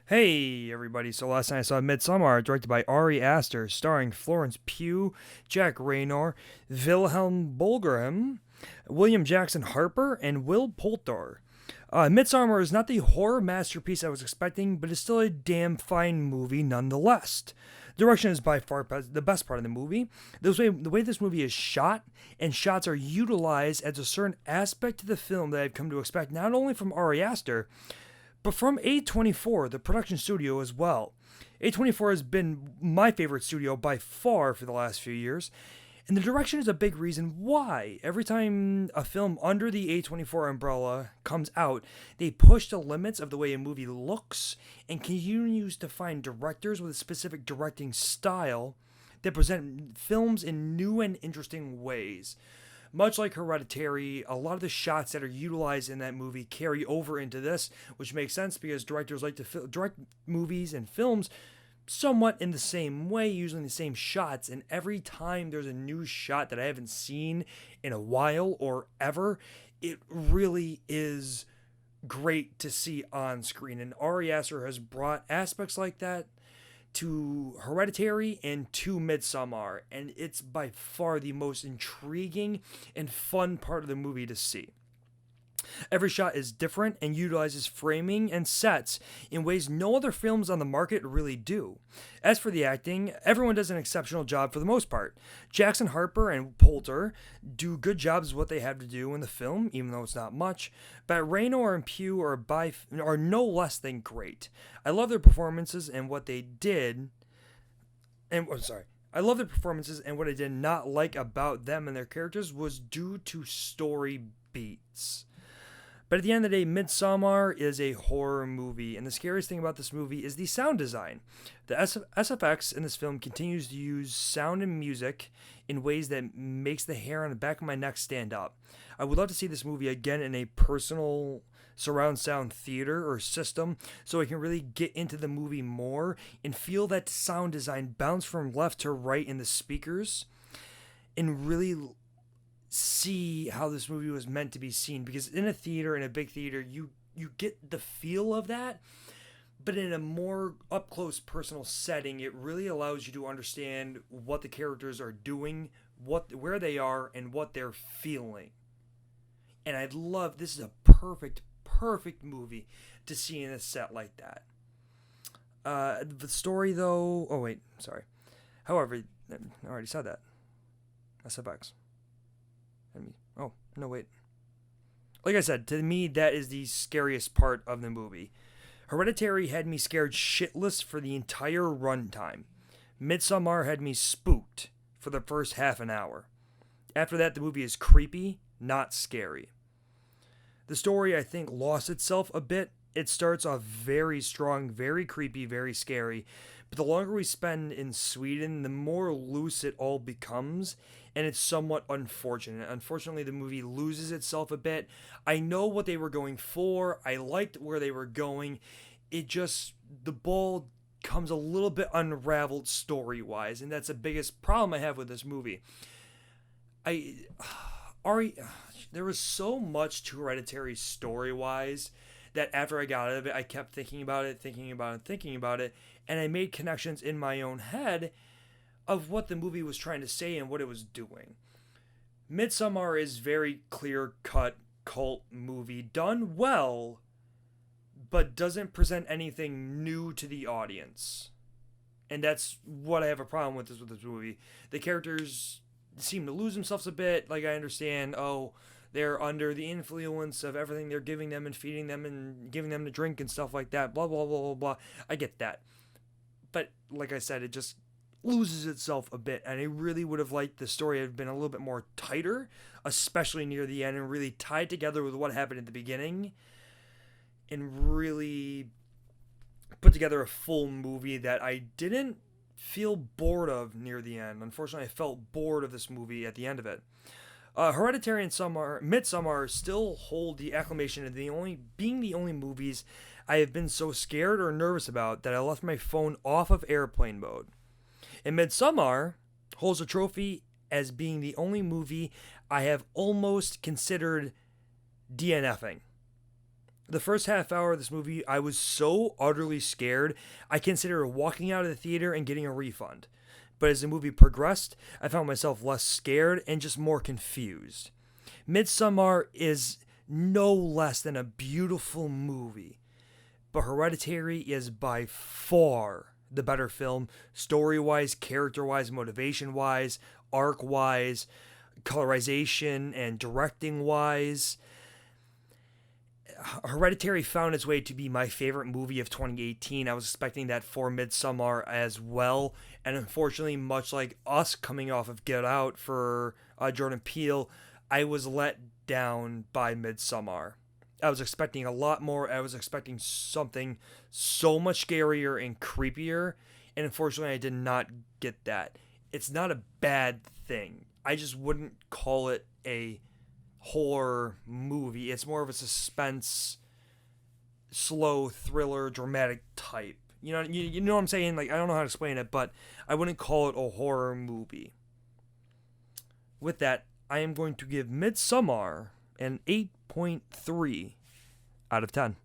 Hey everybody, so last night I saw Midsommar, directed by Ari Aster, starring Florence Pugh, Jack Raynor, Wilhelm Bulgrim, William Jackson Harper, and Will Poulter. Midsommar is not the horror masterpiece I was expecting, but it's still a damn fine movie nonetheless. Direction is by far the best part of the movie. The way this movie is shot and shots are utilized as a certain aspect to the film that I've come to expect not only from Ari Aster, but from A24, the production studio as well. A24 has been my favorite studio by far for the last few years, and the direction is a big reason why. Every time a film under the A24 umbrella comes out, they push the limits of the way a movie looks and continues to find directors with a specific directing style that present films in new and interesting ways. Much like Hereditary, a lot of the shots that are utilized in that movie carry over into this, which makes sense because directors like to direct movies and films somewhat in the same way, using the same shots. And every time there's a new shot that I haven't seen in a while or ever, it really is great to see on screen. And Ari Aster has brought aspects like that to Hereditary and to Midsommar, and it's by far the most intriguing and fun part of the movie to see. Every shot is different and utilizes framing and sets in ways no other films on the market really do. As for the acting, everyone does an exceptional job for the most part. Jackson Harper and Poulter do good jobs of what they have to do in the film, even though it's not much, but Raynor and Pugh are no less than great. I love their performances and what they did, and I love their performances, and what I did not like about them and their characters was due to story beats. But at the end of the day, Midsommar is a horror movie, and the scariest thing about this movie is the sound design. The SFX in this film continues to use sound and music in ways that makes the hair on the back of my neck stand up. I would love to see this movie again in a personal surround sound theater or system so I can really get into the movie more and feel that sound design bounce from left to right in the speakers and really see how this movie was meant to be seen, because in a theater, in a big theater, you get the feel of that, but in a more up close personal setting it really allows you to understand what the characters are doing, where they are, and what they're feeling. And I love, this is a perfect movie to see in a set like that. The story though, oh wait, sorry, however, I already said that. SFX. Oh, no, wait. Like I said, to me, that is the scariest part of the movie. Hereditary had me scared shitless for the entire runtime. Midsommar had me spooked for the first half an hour. After that, the movie is creepy, not scary. The story, I think, lost itself a bit. It starts off very strong, very creepy, very scary. But the longer we spend in Sweden, the more loose it all becomes, and it's somewhat unfortunate. Unfortunately, the movie loses itself a bit. I know what they were going for. I liked where they were going. It just, the ball comes a little bit unraveled story-wise, and that's the biggest problem I have with this movie. There was so much to Hereditary story-wise that after I got out of it, I kept thinking about it, and I made connections in my own head of what the movie was trying to say and what it was doing. Midsommar is very clear-cut cult movie, done well, but doesn't present anything new to the audience. And that's what I have a problem with this movie. The characters seem to lose themselves a bit. Like, I understand, they're under the influence of everything they're giving them and feeding them and giving them to drink and stuff like that. Blah, blah, blah, blah, blah. I get that. But like I said, it just loses itself a bit. And I really would have liked the story to have been a little bit more tighter, especially near the end, and really tied together with what happened at the beginning. And really put together a full movie that I didn't feel bored of near the end. Unfortunately, I felt bored of this movie at the end of it. Hereditary and Midsommar still hold the acclamation of being the only movies I have been so scared or nervous about that I left my phone off of airplane mode. And Midsommar holds a trophy as being the only movie I have almost considered DNFing. The first half hour of this movie, I was so utterly scared, I considered walking out of the theater and getting a refund. But as the movie progressed, I found myself less scared and just more confused. Midsommar is no less than a beautiful movie, but Hereditary is by far the better film, story-wise, character-wise, motivation-wise, arc-wise, colorization and directing-wise. Hereditary found its way to be my favorite movie of 2018. I was expecting that for Midsommar as well, and unfortunately, much like us coming off of Get Out for Jordan Peele, I was let down by Midsommar. I was expecting a lot more. I was expecting something so much scarier and creepier, and unfortunately, I did not get that. It's not a bad thing. I just wouldn't call it a horror movie. It's more of a suspense, slow thriller, dramatic type. You know what I'm saying? Like, I don't know how to explain it, but I wouldn't call it a horror movie. With that, I am going to give Midsommar an 8.3 out of 10.